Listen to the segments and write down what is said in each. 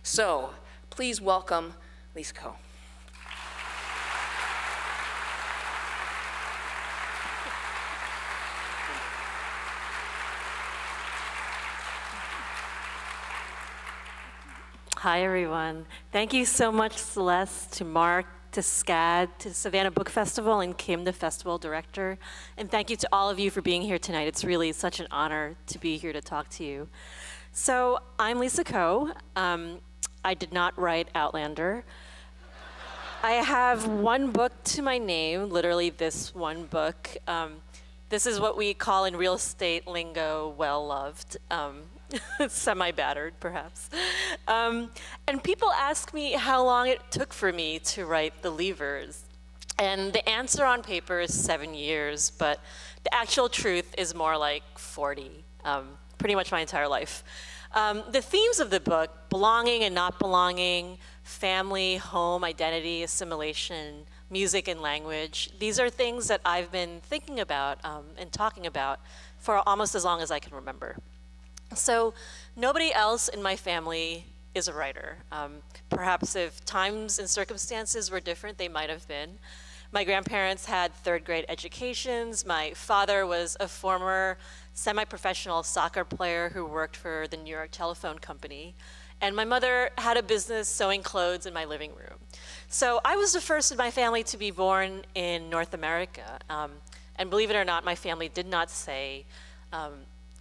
So please welcome Lisa Coe. Hi, everyone. Thank you so much, Celeste, to Mark, to SCAD, to Savannah Book Festival, and Kim, the festival director. And thank you to all of you for being here tonight. It's really such an honor to be here to talk to you. So I'm Lisa Coe. I did not write Outlander. I have one book to my name, literally this one book. This is what we call in real estate lingo, well-loved. Semi-battered, perhaps. And people ask me how long it took for me to write The Leavers. And the answer on paper is 7 years, but the actual truth is more like 40, pretty much my entire life. The themes of the book, belonging and not belonging, family, home, identity, assimilation, music and language, these are things that I've been thinking about and talking about for almost as long as I can remember. So nobody else in my family is a writer. Perhaps if times and circumstances were different, they might have been. My grandparents had third-grade educations. My father was a former semi-professional soccer player who worked for the New York Telephone Company. And my mother had a business sewing clothes in my living room. So I was the first in my family to be born in North America. And believe it or not, my family did not say,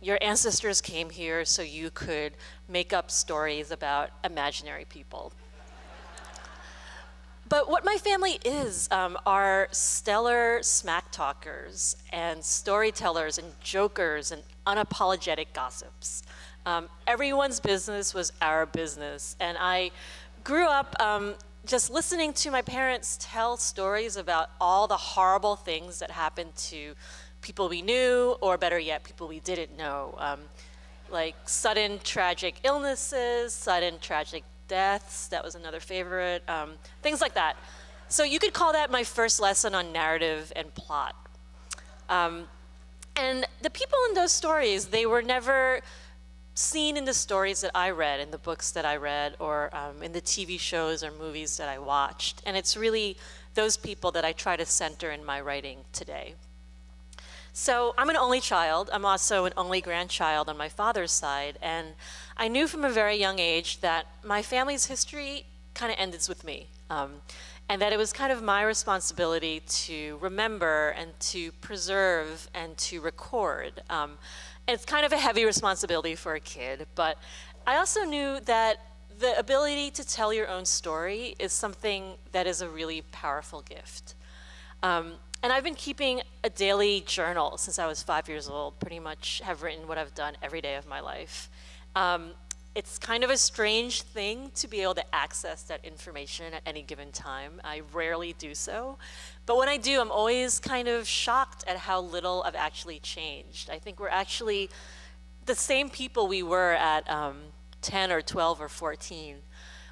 your ancestors came here so you could make up stories about imaginary people. But what my family is are stellar smack talkers and storytellers and jokers and unapologetic gossips. Everyone's business was our business. And I grew up just listening to my parents tell stories about all the horrible things that happened to people we knew, or better yet, people we didn't know. Like sudden tragic illnesses, sudden tragic deaths, that was another favorite, things like that. So you could call that my first lesson on narrative and plot. And the people in those stories, they were never seen in the stories that I read, in the books that I read, or in the TV shows or movies that I watched. And it's really those people that I try to center in my writing today. So I'm an only child. I'm also an only grandchild on my father's side. And I knew from a very young age that my family's history kind of ends with me. And that it was kind of my responsibility to remember and to preserve and to record. And it's kind of a heavy responsibility for a kid. But I also knew that the ability to tell your own story is something that is a really powerful gift. And I've been keeping a daily journal since I was 5 years old, pretty much have written what I've done every day of my life. It's kind of a strange thing to be able to access that information at any given time. I rarely do so. But when I do, I'm always kind of shocked at how little I've actually changed. I think we're actually the same people we were at 10 or 12 or 14.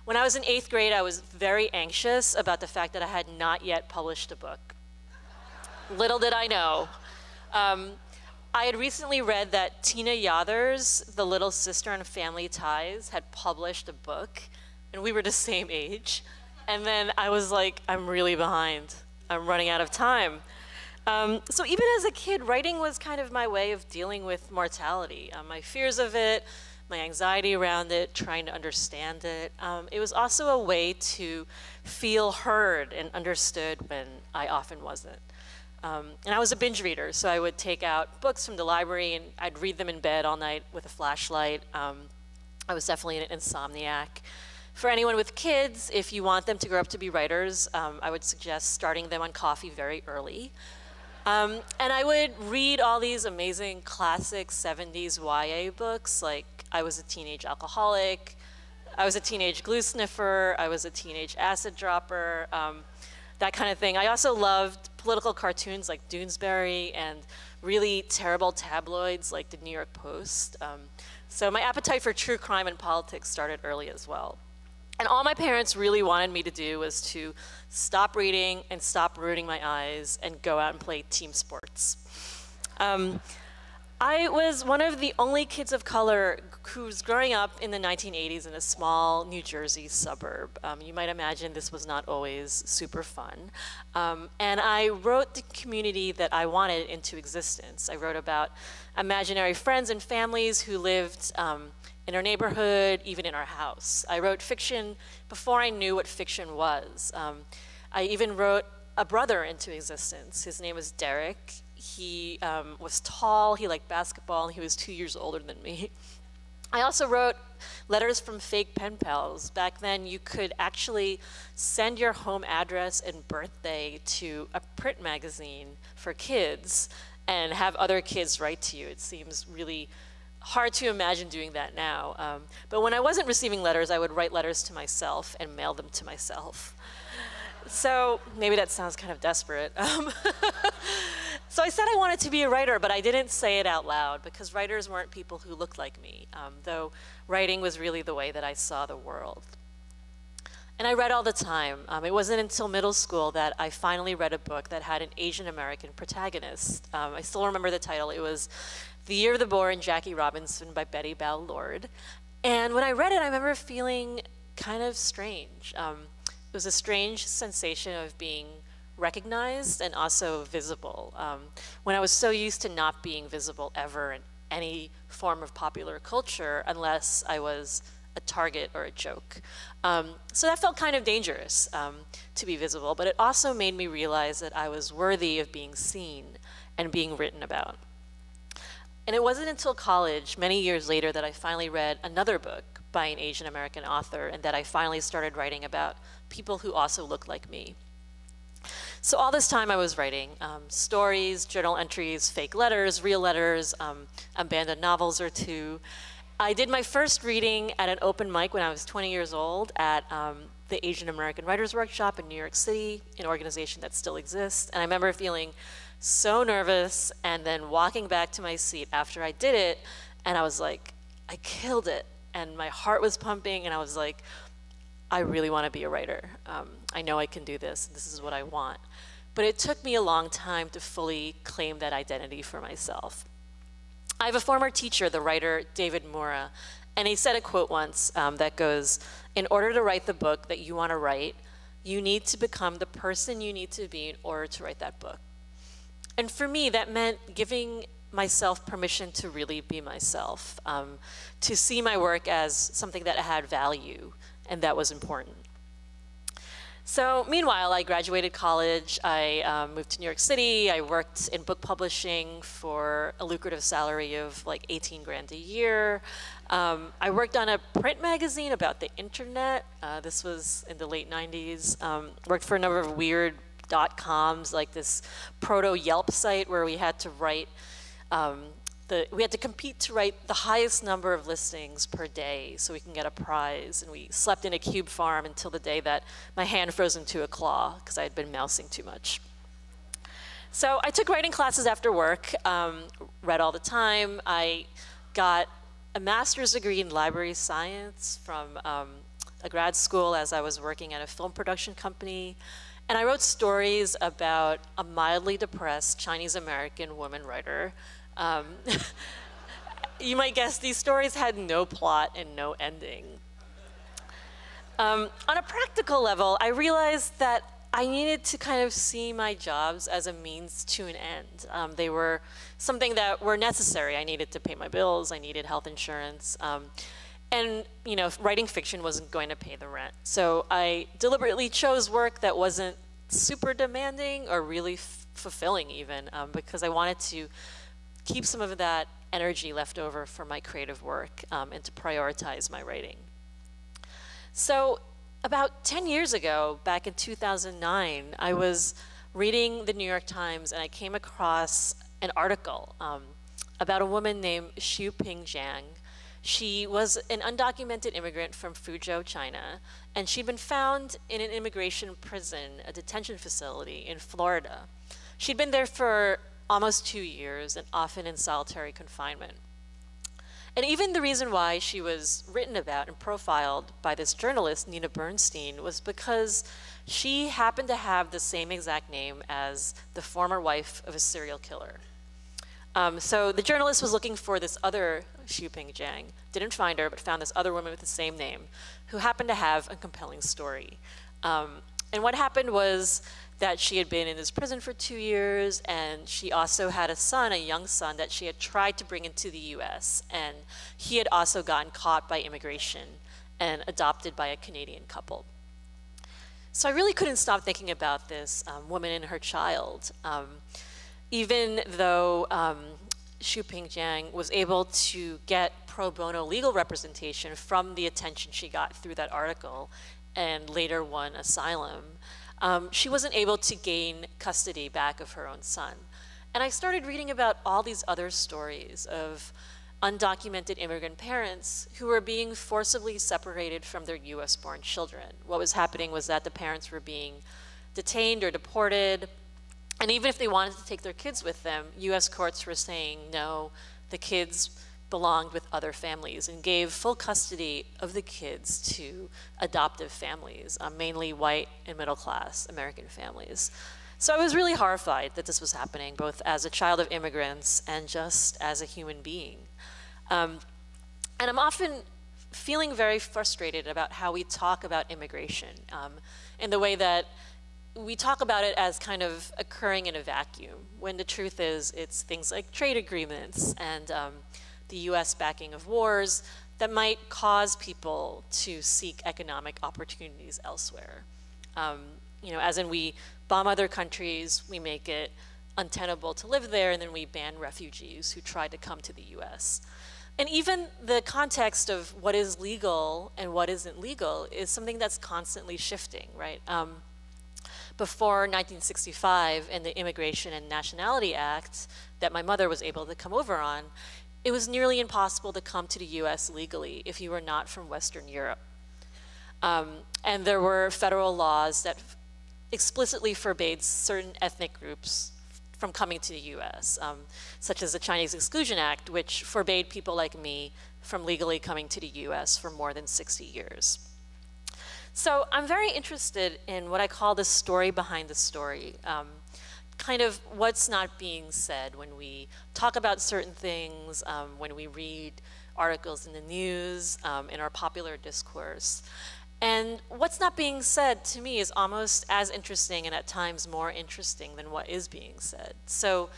When I was in 8th grade, I was very anxious about the fact that I had not yet published a book. Little did I know. I had recently read that Tina Yothers, the little sister in Family Ties, had published a book, and we were the same age. And then I was like, I'm really behind. I'm running out of time. So even as a kid, writing was kind of my way of dealing with mortality. My fears of it, my anxiety around it, trying to understand it. It was also a way to feel heard and understood when I often wasn't. And I was a binge reader, so I would take out books from the library and I'd read them in bed all night with a flashlight. I was definitely an insomniac. For anyone with kids, if you want them to grow up to be writers, I would suggest starting them on coffee very early. And I would read all these amazing classic 70s YA books, like I Was a Teenage Alcoholic, I Was a Teenage Glue Sniffer, I Was a Teenage Acid Dropper, that kind of thing. I also loved political cartoons like Doonesbury and really terrible tabloids like the New York Post. So my appetite for true crime and politics started early as well. And all my parents really wanted me to do was to stop reading and stop ruining my eyes and go out and play team sports. I was one of the only kids of color who was growing up in the 1980s in a small New Jersey suburb. You might imagine this was not always super fun. And I wrote the community that I wanted into existence. I wrote about imaginary friends and families who lived in our neighborhood, even in our house. I wrote fiction before I knew what fiction was. I even wrote a brother into existence. His name was Derek. He was tall, he liked basketball, and he was 2 years older than me. I also wrote letters from fake pen pals. Back then, you could actually send your home address and birthday to a print magazine for kids and have other kids write to you. It seems really hard to imagine doing that now. But when I wasn't receiving letters, I would write letters to myself and mail them to myself. So maybe that sounds kind of desperate. So I said I wanted to be a writer, but I didn't say it out loud because writers weren't people who looked like me, though writing was really the way that I saw the world. And I read all the time. It wasn't until middle school that I finally read a book that had an Asian American protagonist. I still remember the title. It was The Year of the Born Jackie Robinson by Betty Bell-Lord. And when I read it, I remember feeling kind of strange. It was a strange sensation of being recognized and also visible. When I was so used to not being visible ever in any form of popular culture unless I was a target or a joke. So that felt kind of dangerous to be visible, but it also made me realize that I was worthy of being seen and being written about. And it wasn't until college, many years later, that I finally read another book by an Asian American author and that I finally started writing about people who also looked like me. So all this time I was writing stories, journal entries, fake letters, real letters, abandoned novels or two. I did my first reading at an open mic when I was 20 years old at the Asian American Writers Workshop in New York City, an organization that still exists. And I remember feeling so nervous and then walking back to my seat after I did it, and I was like, I killed it. And my heart was pumping, and I was like, I really want to be a writer. I know I can do this. This is what I want. But it took me a long time to fully claim that identity for myself. I have a former teacher, the writer David Mura, and he said a quote once that goes, in order to write the book that you want to write, you need to become the person you need to be in order to write that book. And for me, that meant giving myself permission to really be myself, to see my work as something that had value and that was important. So meanwhile, I graduated college, I moved to New York City, I worked in book publishing for a lucrative salary of like 18 grand a year. I worked on a print magazine about the internet. This was in the late 90s. Worked for a number of weird .coms, like this proto-Yelp site where we had to write, we had to compete to write the highest number of listings per day so we can get a prize. And we slept in a cube farm until the day that my hand froze into a claw because I had been mousing too much. So I took writing classes after work, read all the time. I got a master's degree in library science from a grad school as I was working at a film production company. And I wrote stories about a mildly depressed Chinese-American woman writer. You might guess these stories had no plot and no ending. On a practical level, I realized that I needed to kind of see my jobs as a means to an end. They were something that were necessary. I needed to pay my bills, I needed health insurance, and you know, writing fiction wasn't going to pay the rent. So I deliberately chose work that wasn't super demanding or really fulfilling even, because I wanted to keep some of that energy left over for my creative work and to prioritize my writing. So about 10 years ago, back in 2009, I was reading the New York Times and I came across an article about a woman named Xiuping Zhang. She was an undocumented immigrant from Fuzhou, China, and she'd been found in an immigration prison, a detention facility in Florida. She'd been there for almost 2 years and often in solitary confinement. And even the reason why she was written about and profiled by this journalist, Nina Bernstein, was because she happened to have the same exact name as the former wife of a serial killer. So the journalist was looking for this other Xu Pingjiang, didn't find her, but found this other woman with the same name, who happened to have a compelling story. And what happened was that she had been in this prison for 2 years, and she also had a son, a young son, that she had tried to bring into the US, and he had also gotten caught by immigration and adopted by a Canadian couple. So I really couldn't stop thinking about this woman and her child. Even though Xu Pingjiang was able to get pro bono legal representation from the attention she got through that article and later won asylum, she wasn't able to gain custody back of her own son. And I started reading about all these other stories of undocumented immigrant parents who were being forcibly separated from their US-born children. What was happening was that the parents were being detained or deported, and even if they wanted to take their kids with them, US courts were saying, no, the kids belonged with other families, and gave full custody of the kids to adoptive families, mainly white and middle-class American families. So I was really horrified that this was happening, both as a child of immigrants and just as a human being. And I'm often feeling very frustrated about how we talk about immigration in the way that we talk about it as kind of occurring in a vacuum, when the truth is it's things like trade agreements and the US backing of wars that might cause people to seek economic opportunities elsewhere. You know, as in we bomb other countries, we make it untenable to live there, and then we ban refugees who try to come to the US. And even the context of what is legal and what isn't legal is something that's constantly shifting, right? Before 1965 and the Immigration and Nationality Act that my mother was able to come over on, it was nearly impossible to come to the US legally if you were not from Western Europe. And there were federal laws that explicitly forbade certain ethnic groups from coming to the US, such as the Chinese Exclusion Act, which forbade people like me from legally coming to the US for more than 60 years. So I'm very interested in what I call the story behind the story, kind of what's not being said when we talk about certain things, when we read articles in the news, in our popular discourse. And what's not being said, to me, is almost as interesting and at times more interesting than what is being said. So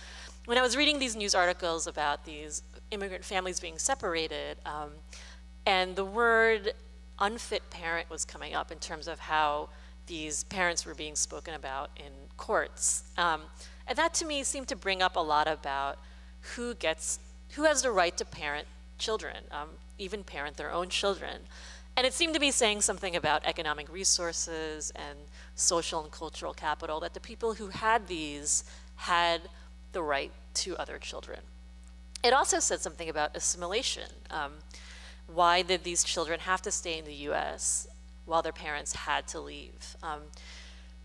when I was reading these news articles about these immigrant families being separated, and the word unfit parent was coming up in terms of how these parents were being spoken about in courts. And that to me seemed to bring up a lot about who has the right to parent children, even parent their own children. And it seemed to be saying something about economic resources and social and cultural capital, that the people who had these had the right to other children. It also said something about assimilation. Why did these children have to stay in the US while their parents had to leave?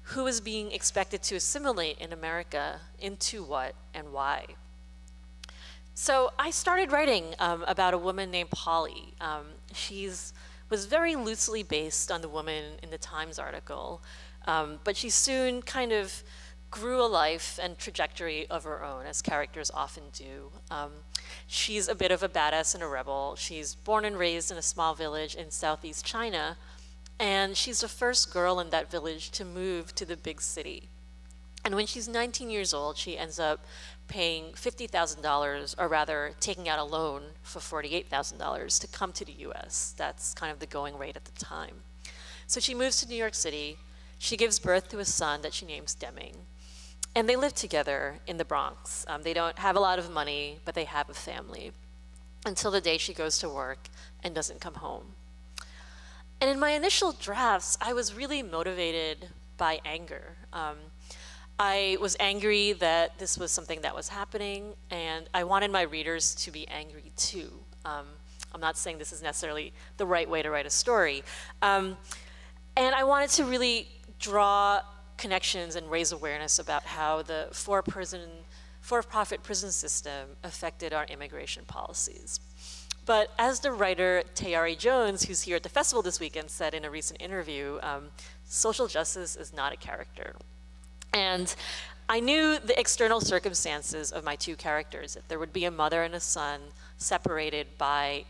Who was being expected to assimilate in America, into what and why? So I started writing about a woman named Polly. She was very loosely based on the woman in the Times article, but she soon kind of grew a life and trajectory of her own, as characters often do. She's a bit of a badass and a rebel. She's born and raised in a small village in Southeast China, and she's the first girl in that village to move to the big city. And when she's 19 years old, she ends up paying $50,000, or rather taking out a loan for $48,000 to come to the US. That's kind of the going rate at the time. So she moves to New York City. She gives birth to a son that she names Deming. And they live together in the Bronx. They don't have a lot of money, but they have a family, until the day she goes to work and doesn't come home. And in my initial drafts, I was really motivated by anger. I was angry that this was something that was happening, and I wanted my readers to be angry too. I'm not saying this is necessarily the right way to write a story. And I wanted to really draw connections and raise awareness about how the for-profit prison system affected our immigration policies. But as the writer Tayari Jones, who's here at the festival this weekend, said in a recent interview, social justice is not a character. And I knew the external circumstances of my two characters, that there would be a mother and a son separated by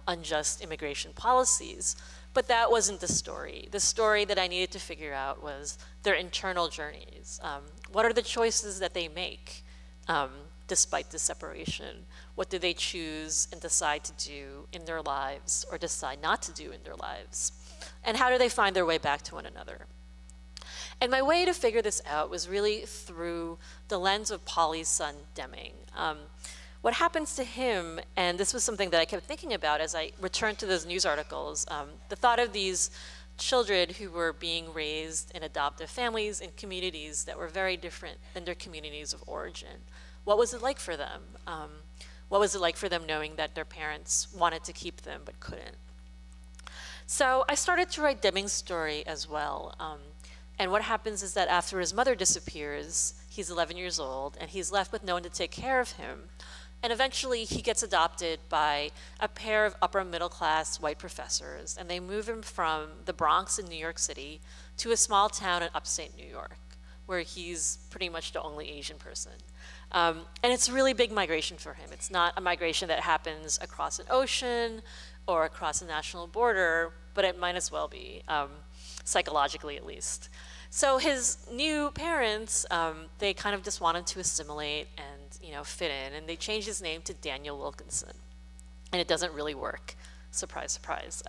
unjust immigration policies. But that wasn't the story. The story that I needed to figure out was their internal journeys. What are the choices that they make despite the separation? What do they choose and decide to do in their lives or decide not to do in their lives? And how do they find their way back to one another? And my way to figure this out was really through the lens of Polly's son, Deming. What happens to him, and this was something that I kept thinking about as I returned to those news articles, the thought of these children who were being raised in adoptive families in communities that were very different than their communities of origin. What was it like for them? What was it like for them knowing that their parents wanted to keep them but couldn't? So I started to write Deming's story as well. And what happens is that after his mother disappears, he's 11 years old, and he's left with no one to take care of him. And eventually he gets adopted by a pair of upper middle class white professors, and they move him from the Bronx in New York City to a small town in upstate New York, where he's pretty much the only Asian person. And it's a really big migration for him. It's not a migration that happens across an ocean or across a national border, but it might as well be, psychologically at least. So his new parents, they kind of just want him to assimilate and fit in, and they change his name to Daniel Wilkinson. And it doesn't really work. Surprise, surprise.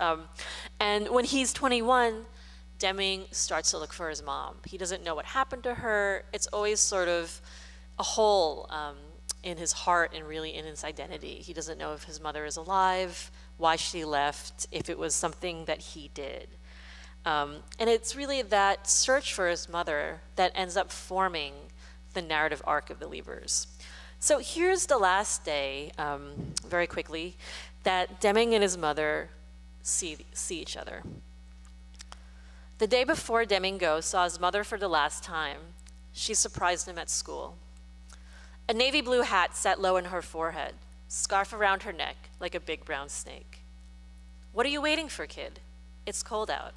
And when he's 21, Deming starts to look for his mom. He doesn't know what happened to her. It's always sort of a hole in his heart and really in his identity. He doesn't know if his mother is alive, why she left, if it was something that he did. And it's really that search for his mother that ends up forming the narrative arc of the Leavers. So here's the last day, very quickly, that Deming and his mother see each other. The day before Deming saw his mother for the last time, she surprised him at school. A navy blue hat sat low on her forehead, scarf around her neck like a big brown snake. "What are you waiting for, kid? It's cold out."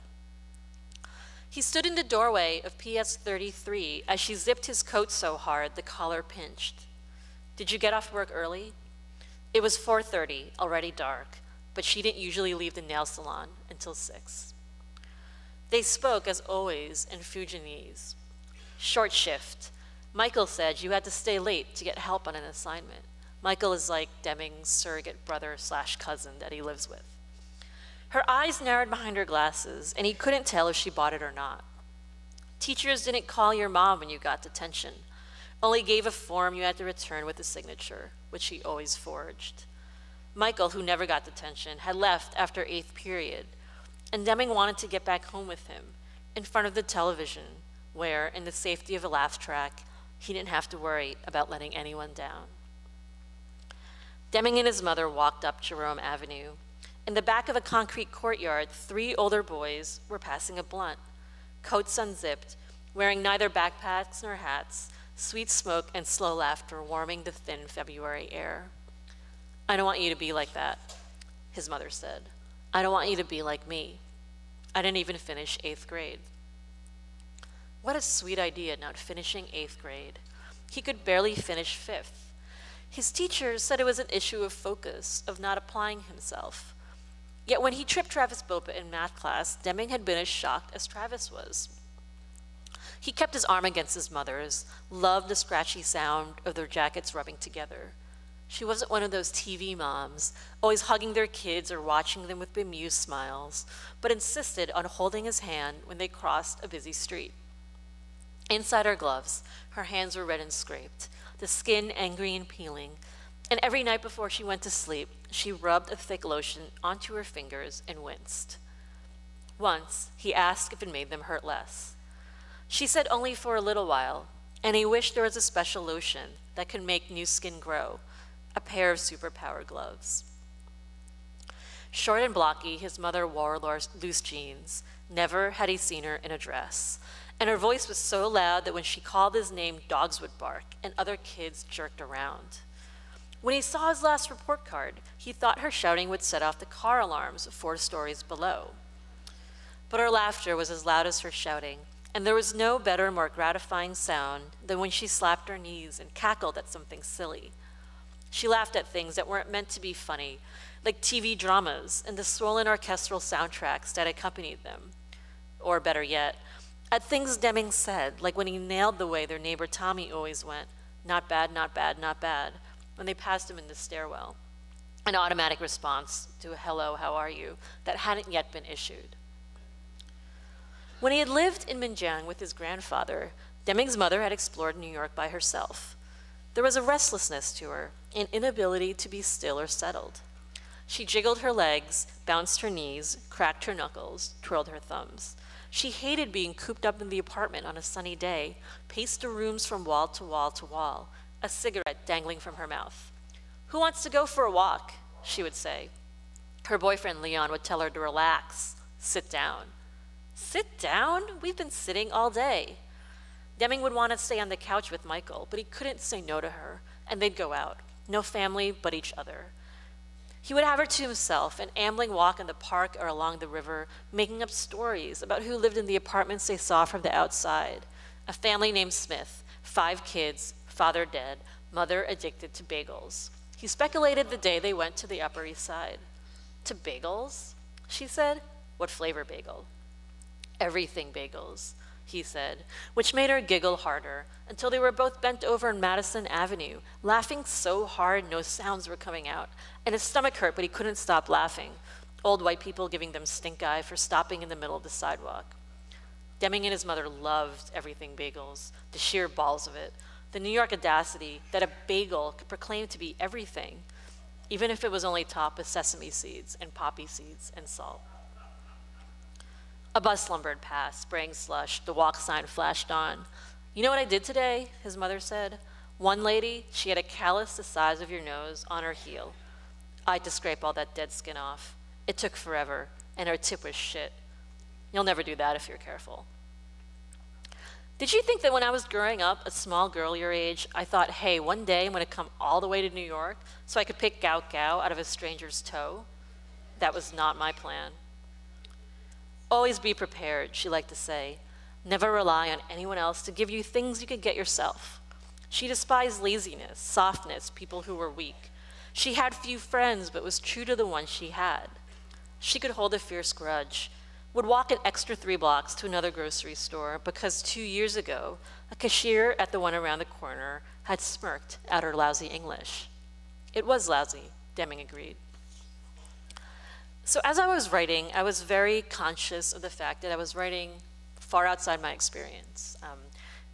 He stood in the doorway of PS 33 as she zipped his coat so hard the collar pinched. "Did you get off work early?" It was 4:30, already dark, but she didn't usually leave the nail salon until 6. They spoke, as always, in Fujianese. "Short shift. Michael said you had to stay late to get help on an assignment." Michael is like Deming's surrogate brother/cousin that he lives with. Her eyes narrowed behind her glasses, and he couldn't tell if she bought it or not. "Teachers didn't call your mom when you got detention. Only gave a form you had to return with a signature, which he always forged." Michael, who never got detention, had left after 8th period, and Deming wanted to get back home with him, in front of the television, where, in the safety of a laugh track, he didn't have to worry about letting anyone down. Deming and his mother walked up Jerome Avenue. In the back of a concrete courtyard, 3 older boys were passing a blunt, coats unzipped, wearing neither backpacks nor hats, sweet smoke and slow laughter warming the thin February air. "I don't want you to be like that," his mother said. "I don't want you to be like me. I didn't even finish 8th grade. What a sweet idea, not finishing 8th grade. He could barely finish 5th. His teachers said it was an issue of focus, of not applying himself. Yet when he tripped Travis Bopa in math class, Deming had been as shocked as Travis was. He kept his arm against his mother's, loved the scratchy sound of their jackets rubbing together. She wasn't one of those TV moms, always hugging their kids or watching them with bemused smiles, but insisted on holding his hand when they crossed a busy street. Inside her gloves, her hands were red and scraped, the skin angry and peeling, and every night before she went to sleep, she rubbed a thick lotion onto her fingers and winced. Once, he asked if it made them hurt less. She said only for a little while, and he wished there was a special lotion that could make new skin grow, a pair of superpower gloves. Short and blocky, his mother wore loose jeans. Never had he seen her in a dress. And her voice was so loud that when she called his name, dogs would bark, and other kids jerked around. When he saw his last report card, he thought her shouting would set off the car alarms 4 stories below. But her laughter was as loud as her shouting, And there was no better, more gratifying sound than when she slapped her knees and cackled at something silly. She laughed at things that weren't meant to be funny, like TV dramas and the swollen orchestral soundtracks that accompanied them. Or better yet, at things Deming said, like when he nailed the way their neighbor Tommy always went, "Not bad, not bad, not bad," when they passed him in the stairwell, an automatic response to a "hello, how are you" that hadn't yet been issued. When he had lived in Minjiang with his grandfather, Deming's mother had explored New York by herself. There was a restlessness to her, an inability to be still or settled. She jiggled her legs, bounced her knees, cracked her knuckles, twirled her thumbs. She hated being cooped up in the apartment on a sunny day, paced the rooms from wall to wall to wall, a cigarette dangling from her mouth. "Who wants to go for a walk?" she would say. Her boyfriend Leon would tell her to relax, sit down. Sit down? We've been sitting all day. Deming would want to stay on the couch with Michael, but he couldn't say no to her, and they'd go out. No family but each other. He would have her to himself, an ambling walk in the park or along the river, making up stories about who lived in the apartments they saw from the outside. A family named Smith, 5 kids, father dead, mother addicted to bagels. He speculated the day they went to the Upper East Side. "To bagels?" she said. "What flavor bagel?" "Everything bagels," he said, which made her giggle harder, until they were both bent over on Madison Avenue, laughing so hard no sounds were coming out, and his stomach hurt, but he couldn't stop laughing, old white people giving them stink eye for stopping in the middle of the sidewalk. Deming and his mother loved everything bagels, the sheer balls of it, the New York audacity that a bagel could proclaim to be everything, even if it was only topped with sesame seeds and poppy seeds and salt. A bus lumbered past, spraying slush. The walk sign flashed on. "You know what I did today?" his mother said. "One lady, she had a callus the size of your nose on her heel. I had to scrape all that dead skin off. It took forever, and her tip was shit. You'll never do that if you're careful." Did you think that when I was growing up, a small girl your age, I thought, hey, one day I'm going to come all the way to New York so I could pick gout gow out of a stranger's toe? That was not my plan. "Always be prepared," she liked to say. "Never rely on anyone else to give you things you could get yourself." She despised laziness, softness, people who were weak. She had few friends, but was true to the ones she had. She could hold a fierce grudge, would walk an extra 3 blocks to another grocery store because 2 years ago, a cashier at the one around the corner had smirked at her lousy English. It was lousy, Deming agreed. So as I was writing, I was very conscious of the fact that I was writing far outside my experience.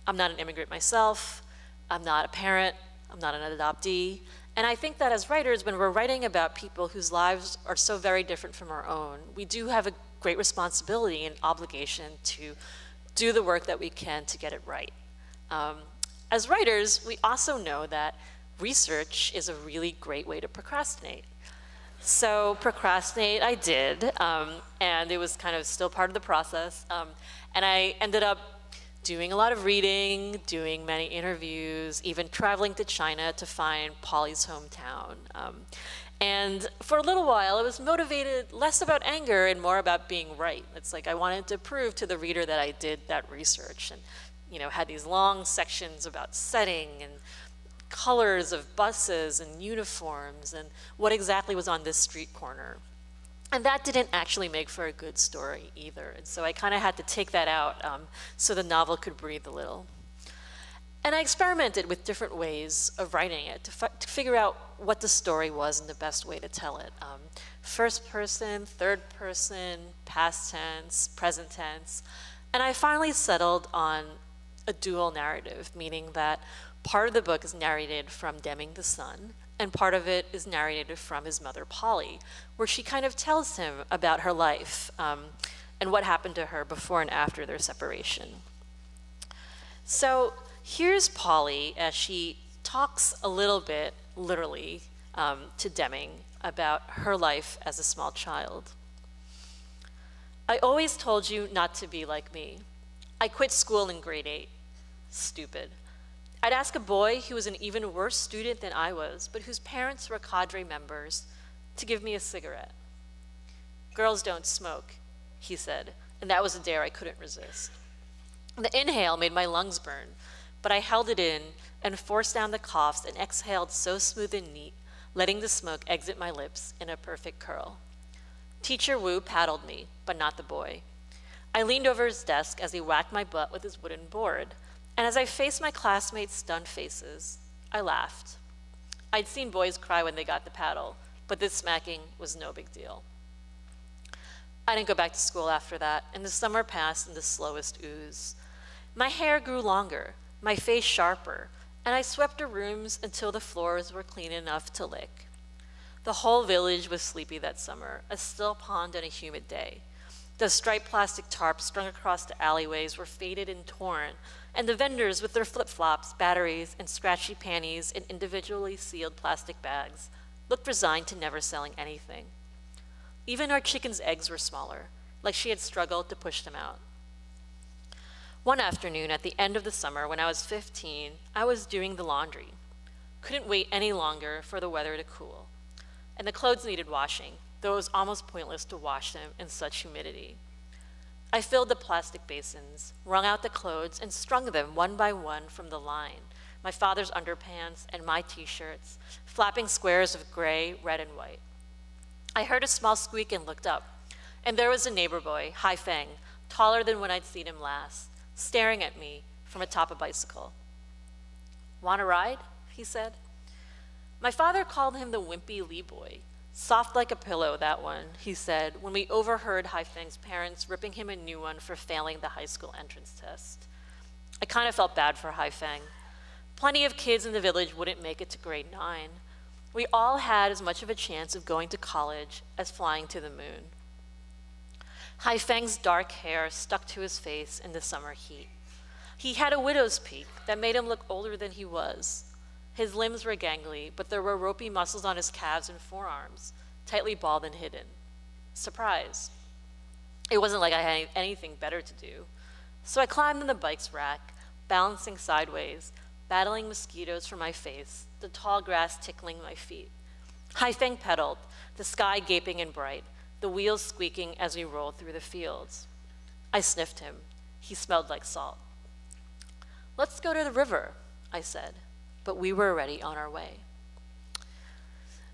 I'm not an immigrant myself, I'm not a parent, I'm not an adoptee, and I think that as writers, when we're writing about people whose lives are so very different from our own, we do have a great responsibility and obligation to do the work that we can to get it right. As writers, we also know that research is a really great way to procrastinate. So procrastinate I did, and it was kind of still part of the process. And I ended up doing a lot of reading, doing many interviews, even traveling to China to find Polly's hometown. And for a little while, it was motivated less about anger and more about being right. It's like I wanted to prove to the reader that I did that research and, you know, had these long sections about setting and colors of buses and uniforms and what exactly was on this street corner. And that didn't actually make for a good story either. And so I kind of had to take that out so the novel could breathe a little. And I experimented with different ways of writing it to figure out what the story was and the best way to tell it. First person, third person, past tense, present tense. And I finally settled on a dual narrative, meaning that part of the book is narrated from Deming the son, and part of it is narrated from his mother, Polly, where she kind of tells him about her life and what happened to her before and after their separation. So here's Polly as she talks a little bit, literally, to Deming about her life as a small child. "I always told you not to be like me. I quit school in grade 8. Stupid. I'd ask a boy who was an even worse student than I was, but whose parents were cadre members, to give me a cigarette. Girls don't smoke," he said, and that was a dare I couldn't resist. The inhale made my lungs burn, but I held it in and forced down the coughs and exhaled so smooth and neat, letting the smoke exit my lips in a perfect curl. Teacher Wu paddled me, but not the boy. I leaned over his desk as he whacked my butt with his wooden board, and as I faced my classmates' stunned faces, I laughed. I'd seen boys cry when they got the paddle, but this smacking was no big deal. I didn't go back to school after that, and the summer passed in the slowest ooze. My hair grew longer, my face sharper, and I swept the rooms until the floors were clean enough to lick. The whole village was sleepy that summer, a still pond on a humid day. The striped plastic tarps strung across the alleyways were faded and torn, and the vendors with their flip-flops, batteries, and scratchy panties in individually sealed plastic bags looked resigned to never selling anything. Even our chicken's eggs were smaller, like she had struggled to push them out. One afternoon at the end of the summer when I was 15, I was doing the laundry. Couldn't wait any longer for the weather to cool. And the clothes needed washing, though it was almost pointless to wash them in such humidity. I filled the plastic basins, wrung out the clothes, and strung them one by one from the line, my father's underpants and my t-shirts, flapping squares of gray, red, and white. I heard a small squeak and looked up, and there was a neighbor boy, Hai Feng, taller than when I'd seen him last, staring at me from atop a bicycle. "Want a ride?" he said. My father called him the wimpy Lee boy. "Soft like a pillow, that one," he said, when we overheard Hai Feng's parents ripping him a new one for failing the high school entrance test. I kind of felt bad for Hai Feng. Plenty of kids in the village wouldn't make it to grade 9. We all had as much of a chance of going to college as flying to the moon. Hai Feng's dark hair stuck to his face in the summer heat. He had a widow's peak that made him look older than he was. His limbs were gangly, but there were ropey muscles on his calves and forearms, tightly balled and hidden. Surprise. It wasn't like I had anything better to do. So I climbed on the bike's rack, balancing sideways, battling mosquitoes from my face, the tall grass tickling my feet. Hai Feng pedaled, the sky gaping and bright, the wheels squeaking as we rolled through the fields. I sniffed him. He smelled like salt. "Let's go to the river," I said, but we were already on our way.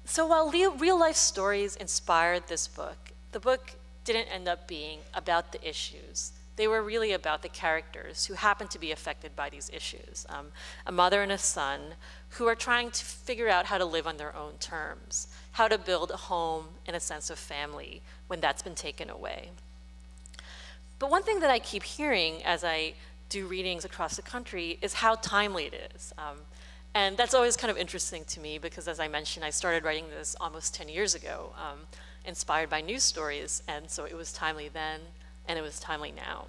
So while real-life stories inspired this book, the book didn't end up being about the issues. They were really about the characters who happened to be affected by these issues, a mother and a son who are trying to figure out how to live on their own terms, how to build a home and a sense of family when that's been taken away. But one thing that I keep hearing as I do readings across the country is how timely it is. And that's always kind of interesting to me because, as I mentioned, I started writing this almost 10 years ago, inspired by news stories, and so it was timely then, and it was timely now.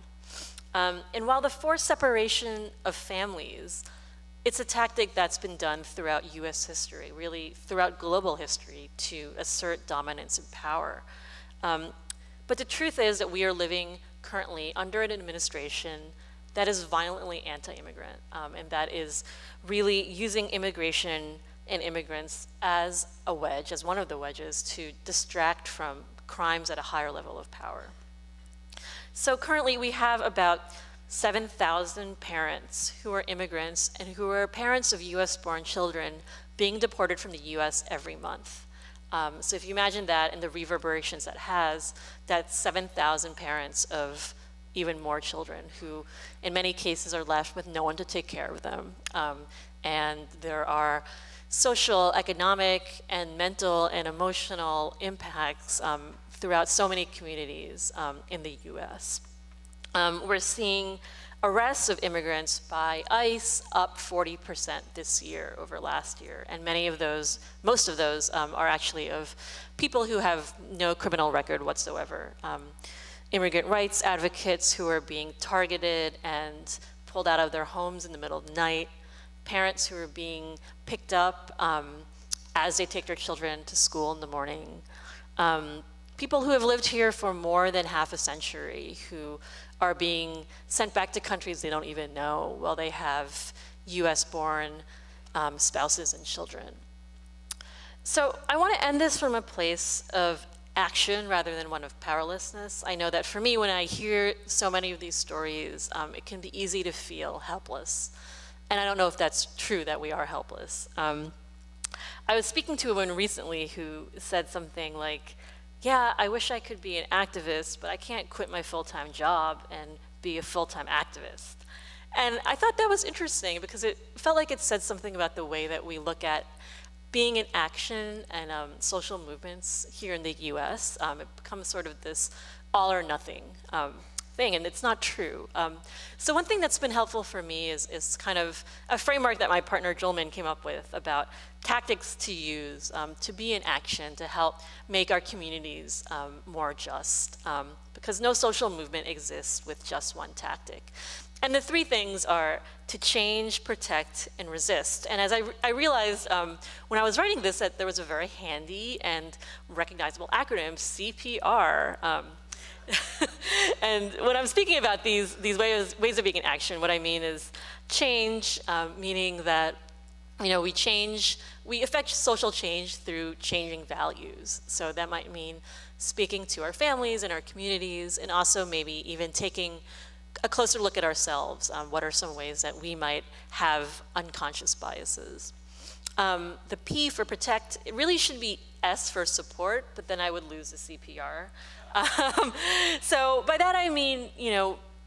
And while the forced separation of families, it's a tactic that's been done throughout US history, really throughout global history, to assert dominance and power. But the truth is that we are living currently under an administration that is violently anti-immigrant, and that is really using immigration and immigrants as a wedge, as one of the wedges, to distract from crimes at a higher level of power. So currently we have about 7,000 parents who are immigrants and who are parents of US-born children being deported from the US every month. So if you imagine that and the reverberations that has, that's 7,000 parents of even more children who in many cases are left with no one to take care of them. And there are social, economic, and mental and emotional impacts throughout so many communities in the US. We're seeing arrests of immigrants by ICE up 40% this year over last year. And most of those are actually of people who have no criminal record whatsoever. Immigrant rights advocates who are being targeted and pulled out of their homes in the middle of the night, parents who are being picked up as they take their children to school in the morning, people who have lived here for more than half a century who are being sent back to countries they don't even know while they have US-born spouses and children. So I want to end this from a place of action rather than one of powerlessness. I know that for me, when I hear so many of these stories, it can be easy to feel helpless. And I don't know if that's true, that we are helpless. I was speaking to a woman recently who said something like, yeah, I wish I could be an activist, but I can't quit my full-time job and be a full-time activist. And I thought that was interesting because it felt like it said something about the way that we look at being in action and social movements here in the US. It becomes sort of this all or nothing thing, and it's not true. So one thing that's been helpful for me is kind of a framework that my partner Jolman came up with about tactics to use to be in action to help make our communities more just, because no social movement exists with just one tactic. And the three things are to change, protect, and resist. And as I realized when I was writing this that there was a very handy and recognizable acronym, CPR. And when I'm speaking about these ways of being in action, what I mean is change, meaning that we affect social change through changing values. So that might mean speaking to our families and our communities, and also maybe even taking a closer look at ourselves. What are some ways that we might have unconscious biases? The P for protect, it really should be S for support, but then I would lose the CPR. So by that I mean,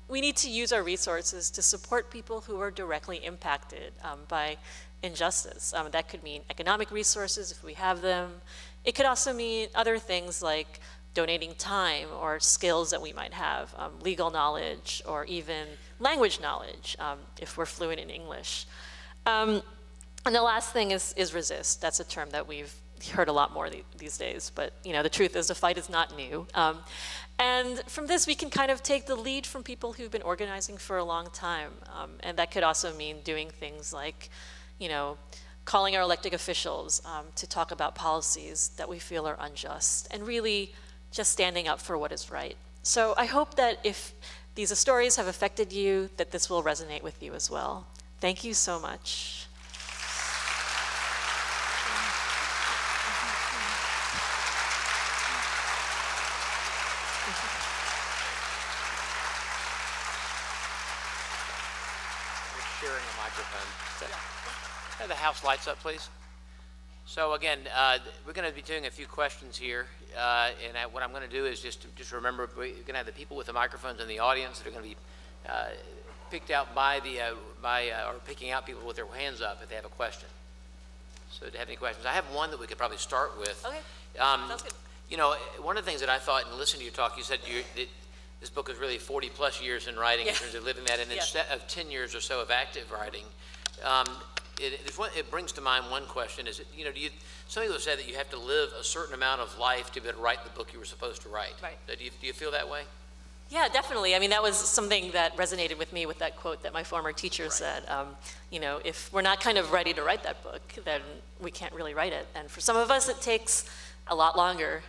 we need to use our resources to support people who are directly impacted by injustice. That could mean economic resources if we have them. It could also mean other things like donating time or skills that we might have, legal knowledge or even language knowledge if we're fluent in English. And the last thing is resist. That's a term that we've heard a lot more these days, but the truth is the fight is not new. And from this we can kind of take the lead from people who've been organizing for a long time. And that could also mean doing things like, calling our elected officials to talk about policies that we feel are unjust, and really just standing up for what is right. So I hope that if these stories have affected you, that this will resonate with you as well. Thank you so much. We're sharing a microphone. Have the house lights up, please. So again, we're going to be doing a few questions here, and what I'm going to do is just remember we're going to have the people with the microphones in the audience that are going to be picked out by or picking out people with their hands up if they have a question. So to have any questions, I have one that we could probably start with. Okay, sounds good. One of the things that I thought in listening to you talk, you said that this book is really 40 plus years in writing in terms of living that, and instead of 10 years or so of active writing. It brings to mind one question: is some people have said that you have to live a certain amount of life to be able to write the book you were supposed to write. Right. Do you feel that way? Yeah, definitely. I mean, that was something that resonated with me with that quote that my former teacher said. If we're not kind of ready to write that book, then we can't really write it. And for some of us, it takes a lot longer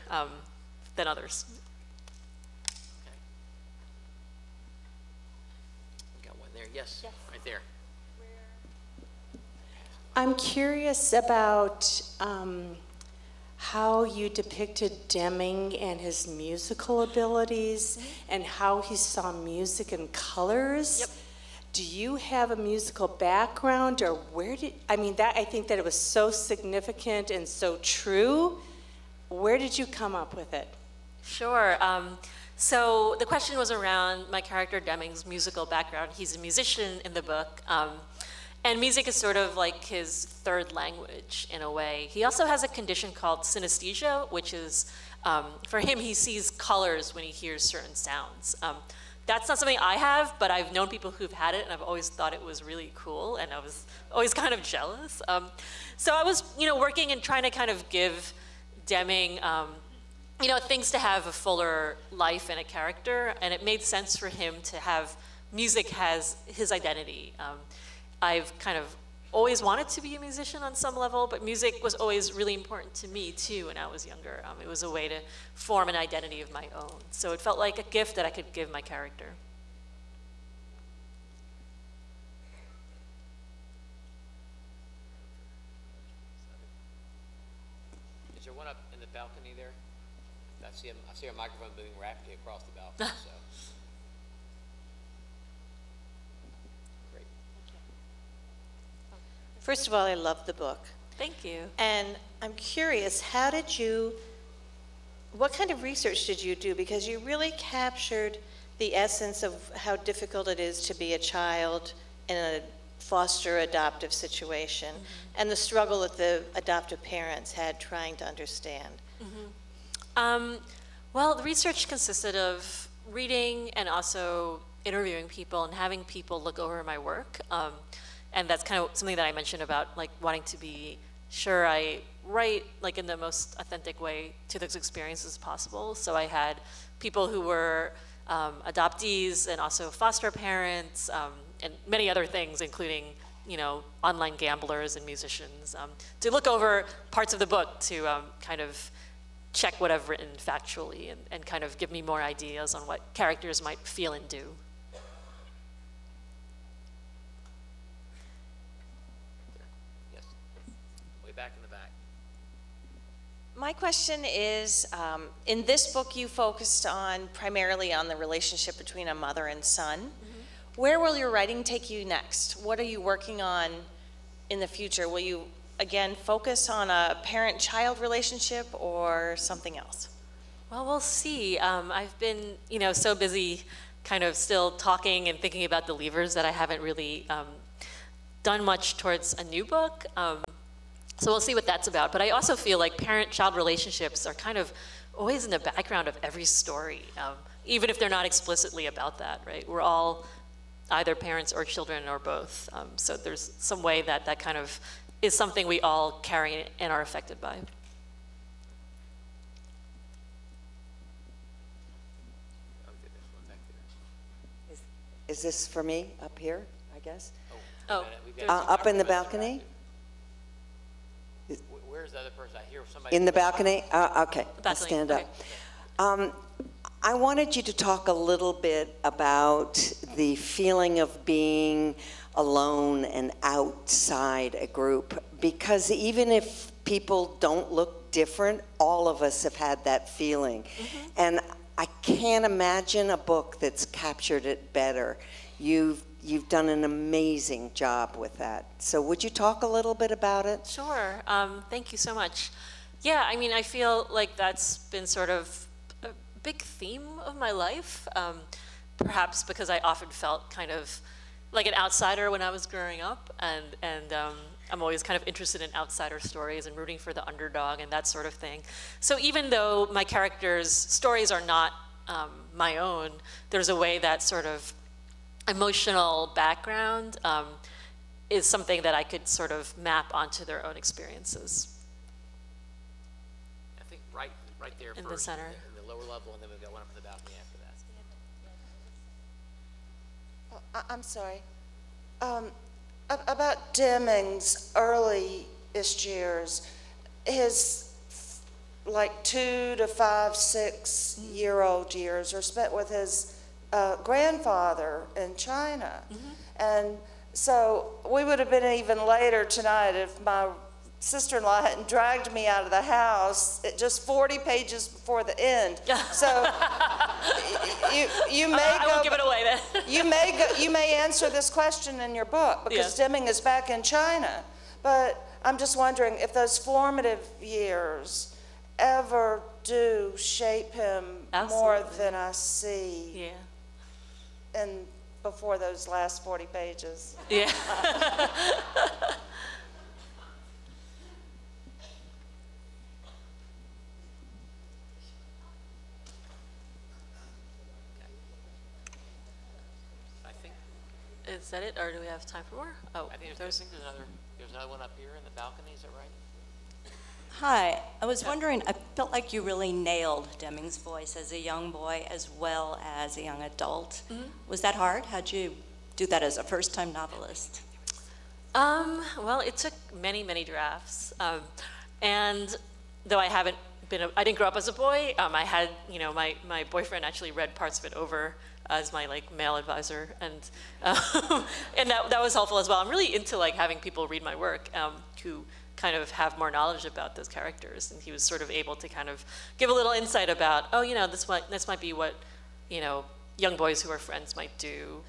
than others. Okay. We got one there. Yes. Right there. I'm curious about how you depicted Deming and his musical abilities and how he saw music in colors. Yep. Do you have a musical background, or I think that it was so significant and so true. Where did you come up with it? Sure. So the question was around my character Deming's musical background. He's a musician in the book. And music is sort of like his third language in a way. He also has a condition called synesthesia, which is, for him, he sees colors when he hears certain sounds. That's not something I have, but I've known people who've had it, and I've always thought it was really cool, and I was always kind of jealous. So I was, working and trying to kind of give Deming, things to have a fuller life and a character, and it made sense for him to have music as his identity. I've kind of always wanted to be a musician on some level, but music was always really important to me too when I was younger. It was a way to form an identity of my own. So it felt like a gift that I could give my character. Is there one up in the balcony there? I see a microphone moving rapidly across the balcony, so. Great. First of all, I love the book. Thank you. And I'm curious, what kind of research did you do? Because you really captured the essence of how difficult it is to be a child in a foster adoptive situation, and the struggle that the adoptive parents had trying to understand. Well, the research consisted of reading and also interviewing people and having people look over my work. And that's kind of something that I mentioned about like wanting to be sure I write like in the most authentic way to those experiences possible. So I had people who were adoptees and also foster parents, and many other things, including, you know, online gamblers and musicians, to look over parts of the book to kind of check what I've written factually and kind of give me more ideas on what characters might feel and do. Yes, way back in the back. My question is, in this book you focused primarily on the relationship between a mother and son. Where will your writing take you next? What are you working on in the future? Will you, again, focus on a parent-child relationship or something else? Well, we'll see. I've been, you know, so busy kind of still talking and thinking about the levers that I haven't really done much towards a new book. So we'll see what that's about. But I also feel like parent-child relationships are kind of always in the background of every story, even if they're not explicitly about that, right? We're all either parents or children or both. So there's some way that that kind of is something we all carry and are affected by. Is this for me up here, I guess? Oh, Up in the balcony? Where's the other person? I hear somebody. In the balcony? Okay, I'll balcony, stand up. okay. I wanted you to talk a little bit about the feeling of being alone and outside a group, because even if people don't look different, all of us have had that feeling. And I can't imagine a book that's captured it better. You've done an amazing job with that. So would you talk a little bit about it? Sure. Thank you so much. Yeah, I mean, I feel like that's been sort of a big theme of my life, perhaps because I often felt kind of like an outsider when I was growing up, and I'm always kind of interested in outsider stories and rooting for the underdog and that sort of thing. So even though my characters' stories are not my own, there's a way that sort of emotional background is something that I could sort of map onto their own experiences. I think right there In first, the center. in the lower level, and then we've got one up in the balcony after that. I'm sorry. About Deming's early-ish years, his like 2 to 5, 6-year-old years are spent with his grandfather in China. And so we would have been even later tonight if my sister-in-law hadn't dragged me out of the house just 40 pages before the end. So you may I won't give it away then. you may answer this question in your book because Deming is back in China. But I'm just wondering if those formative years ever do shape him more than I see in before those last 40 pages. Yeah. Is that it, or do we have time for more? Oh, I think there's another one up here in the balcony. Is that right? Hi, I was wondering, I felt like you really nailed Deming's voice as a young boy as well as a young adult. Was that hard? How'd you do that as a first-time novelist? Well, it took many, many drafts. And though I didn't grow up as a boy, I had, you know, my boyfriend actually read parts of it over as my like male advisor, and that was helpful as well. I'm really into like having people read my work who kind of have more knowledge about those characters, and he was sort of able to kind of give a little insight about, oh, you know, this might be what, you know, young boys who are friends might do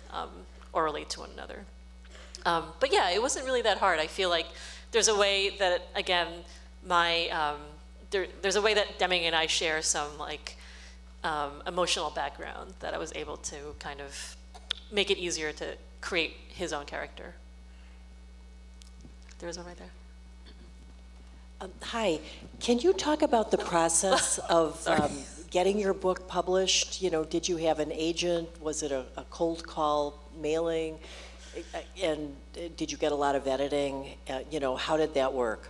or relate to one another. But yeah, it wasn't really that hard. I feel like there's a way that, again, there's a way that Deming and I share some like emotional background that I was able to kind of make it easier to create his own character. There was one right there. Hi, can you talk about the process of getting your book published? You know, did you have an agent? Was it a cold call mailing? And did you get a lot of editing? You know, how did that work?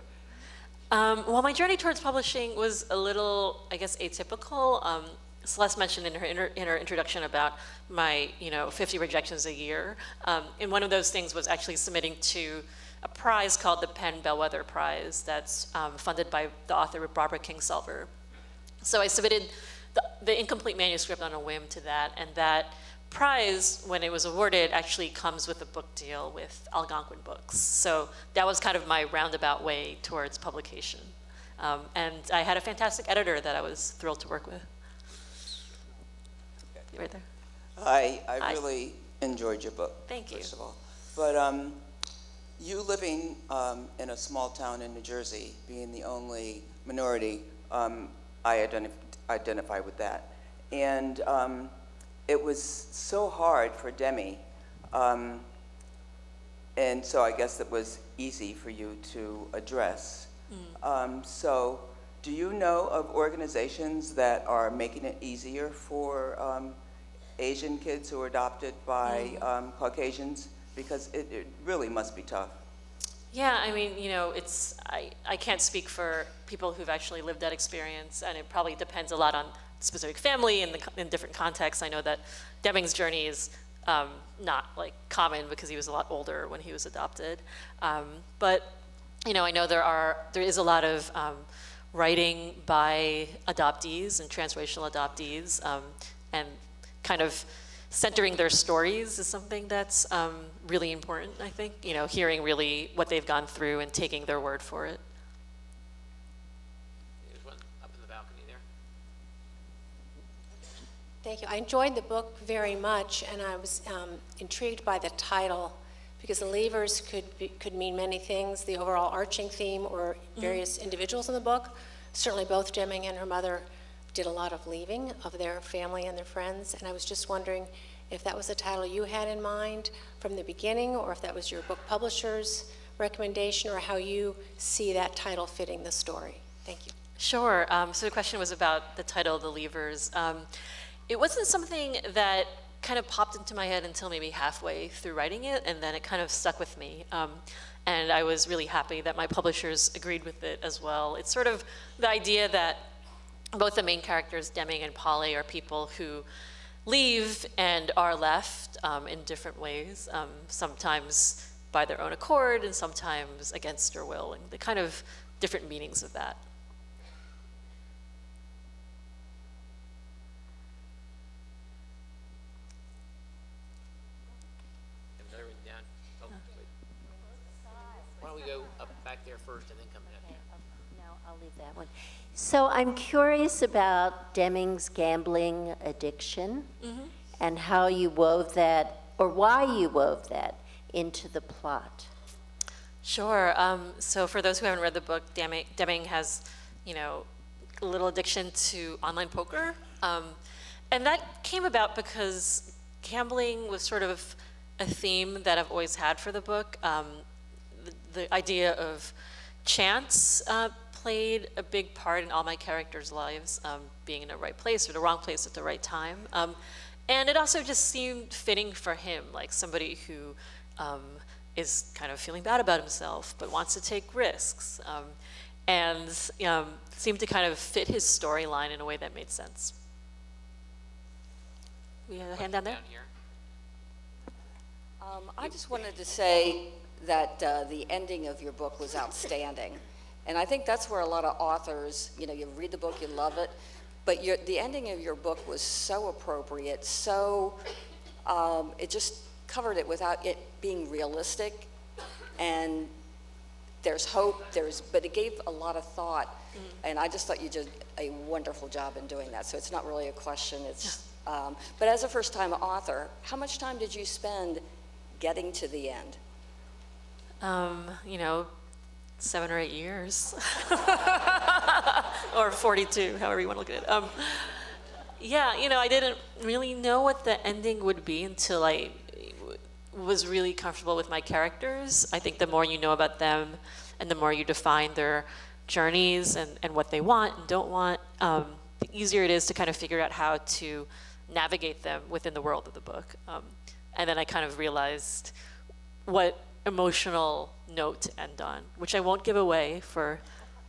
Well, my journey towards publishing was a little, I guess, atypical. Celeste mentioned in her introduction about my, 50 rejections a year. And one of those things was actually submitting to a prize called the Bellwether Prize that's funded by the author Barbara Kingsolver. So I submitted the incomplete manuscript on a whim to that, and that prize, when it was awarded, actually comes with a book deal with Algonquin Books. So that was kind of my roundabout way towards publication. And I had a fantastic editor that I was thrilled to work with. Right there. I really enjoyed your book. Thank you. First of all. But you living in a small town in New Jersey, being the only minority, I identify with that. And it was so hard for Demi, and so I guess it was easy for you to address. So do you know of organizations that are making it easier for Asian kids who are adopted by Caucasians? Because it really must be tough. Yeah, I mean, I can't speak for people who've actually lived that experience, and it probably depends a lot on specific family and in different contexts. I know that Deming's journey is not like common because he was a lot older when he was adopted. But I know there is a lot of writing by adoptees and transracial adoptees, and kind of centering their stories is something that's really important, I think. Hearing really what they've gone through and taking their word for it. There's one up in the balcony there. Thank you. I enjoyed the book very much, and I was intrigued by the title, because the leavers could mean many things, the overall arching theme or various individuals in the book. Certainly both Deming and her mother did a lot of leaving of their family and their friends, and I was just wondering if that was a title you had in mind from the beginning, or if that was your book publisher's recommendation, or how you see that title fitting the story. Thank you. Sure. So the question was about the title, The Leavers. It wasn't something that kind of popped into my head until maybe halfway through writing it, and then it kind of stuck with me. And I was really happy that my publishers agreed with it as well. It's sort of the idea that both the main characters, Deming and Polly, are people who leave and are left in different ways, sometimes by their own accord and sometimes against their will, and the kind of different meanings of that. Why don't we go up back there first and then come down here? No, I'll leave that one. So I'm curious about Deming's gambling addiction and how you wove that, or why you wove that into the plot. Sure. So for those who haven't read the book, Deming has, a little addiction to online poker. And that came about because gambling was sort of a theme that I've always had for the book. The idea of chance played a big part in all my characters' lives, being in the right place or the wrong place at the right time. And it also just seemed fitting for him, like somebody who is kind of feeling bad about himself but wants to take risks, and seemed to kind of fit his storyline in a way that made sense. We have a hand down there? I just wanted to say that the ending of your book was outstanding. And I think that's where a lot of authors, you read the book, you love it, but the ending of your book was so appropriate, so it just covered it without it being realistic. And there's hope, but it gave a lot of thought, and I just thought you did a wonderful job in doing that. So it's not really a question. It's, but as a first-time author, how much time did you spend getting to the end? You know, 7 or 8 years, or 42, however you want to look at it. Yeah, you know, I didn't really know what the ending would be until I was really comfortable with my characters. I think the more you know about them and the more you define their journeys and what they want and don't want, the easier it is to kind of figure out how to navigate them within the world of the book. And then I kind of realized what emotional note to end on, which I won't give away for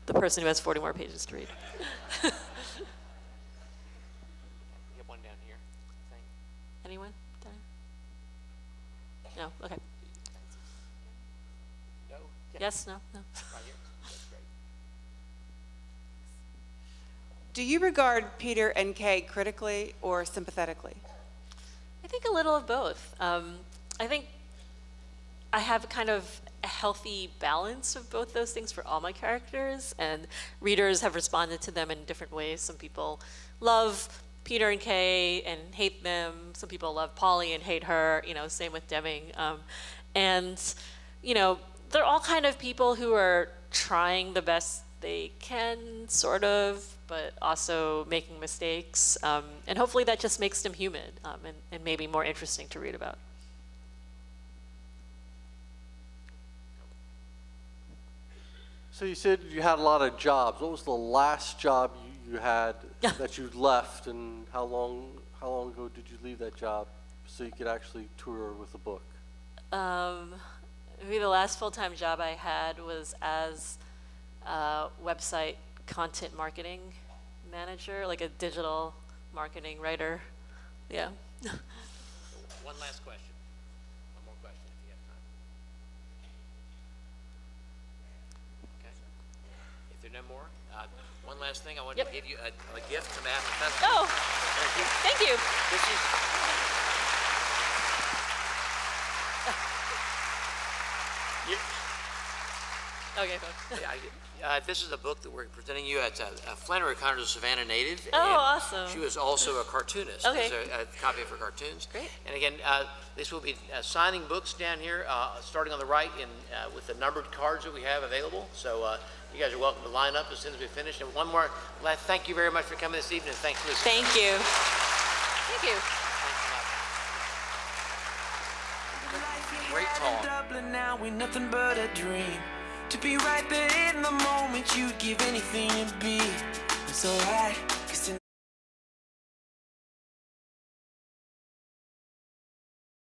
the person who has 40 more pages to read. Anyone? No? Okay. No? Yes? No? No? Right here. That's great. Do you regard Peter and Kay critically or sympathetically? I think a little of both. I think I have kind of a healthy balance of both those things for all my characters, and readers have responded to them in different ways. Some people love Peter and Kay and hate them. Some people love Polly and hate her, you know, same with Deming. And, you know, they're all kind of people who are trying the best they can, sort of, but also making mistakes. And hopefully that just makes them human and maybe more interesting to read about. So you said you had a lot of jobs. What was the last job you had that you left, and how long ago did you leave that job so you could actually tour with the book? Maybe the last full-time job I had was as a website content marketing manager, like a digital marketing writer. Yeah. One last question. One more question if you have time. Okay. If there are no more, one last thing, I wanted to give you a gift from the festival. Oh, thank you. This is, okay, fine. this is a book that we're presenting you. It's Flannery Connor's a Savannah native. Oh, and awesome. She was also a cartoonist. Okay. There's a copy of her cartoons. Great. And again, this will be signing books down here, starting on the right with the numbered cards that we have available. So you guys are welcome to line up as soon as we finish. And one more, thank you very much for coming this evening. Thanks for listening. Thank you. Thank you. Great talk. Dublin now ain't nothing but a dream. To be right there in the moment, you'd give anything to be. It's alright.